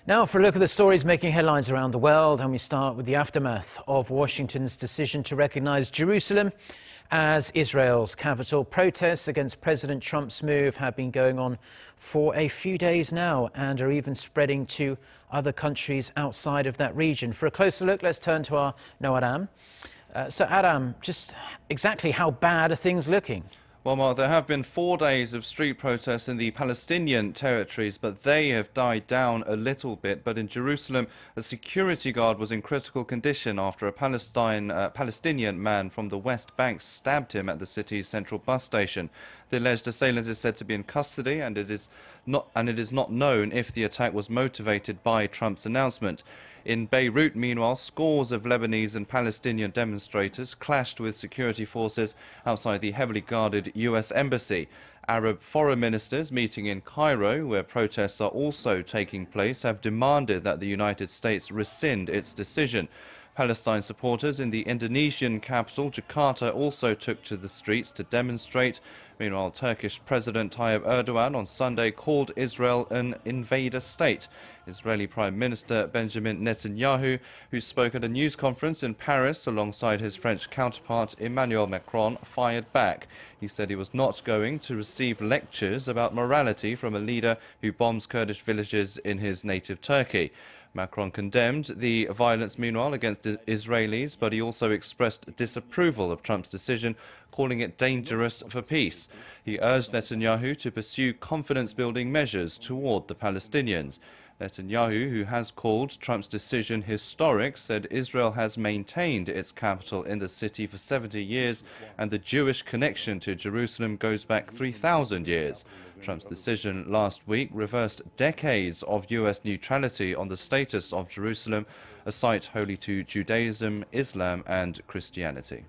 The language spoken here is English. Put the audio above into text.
Now for a look at the stories making headlines around the world, and we start with the aftermath of Washington's decision to recognize Jerusalem as Israel's capital. Protests against President Trump's move have been going on for a few days now and are even spreading to other countries outside of that region. For a closer look, let's turn to our Ro Aram. So Aram, just exactly how bad are things looking? Well, Mark, there have been 4 days of street protests in the Palestinian territories, but they have died down a little bit. But in Jerusalem, a security guard was in critical condition after a Palestinian man from the West Bank stabbed him at the city's central bus station. The alleged assailant is said to be in custody, and it is not known if the attack was motivated by Trump's announcement. In Beirut, meanwhile, scores of Lebanese and Palestinian demonstrators clashed with security forces outside the heavily guarded U.S. embassy. Arab foreign ministers meeting in Cairo, where protests are also taking place, have demanded that the United States rescind its decision. Palestine supporters in the Indonesian capital, Jakarta, also took to the streets to demonstrate. Meanwhile, Turkish President Tayyip Erdogan on Sunday called Israel an invader state. Israeli Prime Minister Benjamin Netanyahu, who spoke at a news conference in Paris alongside his French counterpart Emmanuel Macron, fired back. He said he was not going to receive lectures about morality from a leader who bombs Kurdish villages in his native Turkey. Macron condemned the violence, meanwhile, against Israelis, but he also expressed disapproval of Trump's decision, calling it dangerous for peace. He urged Netanyahu to pursue confidence-building measures toward the Palestinians. Netanyahu, who has called Trump's decision historic, said Israel has maintained its capital in the city for 70 years and the Jewish connection to Jerusalem goes back 3,000 years. Trump's decision last week reversed decades of U.S. neutrality on the status of Jerusalem, a site holy to Judaism, Islam and Christianity.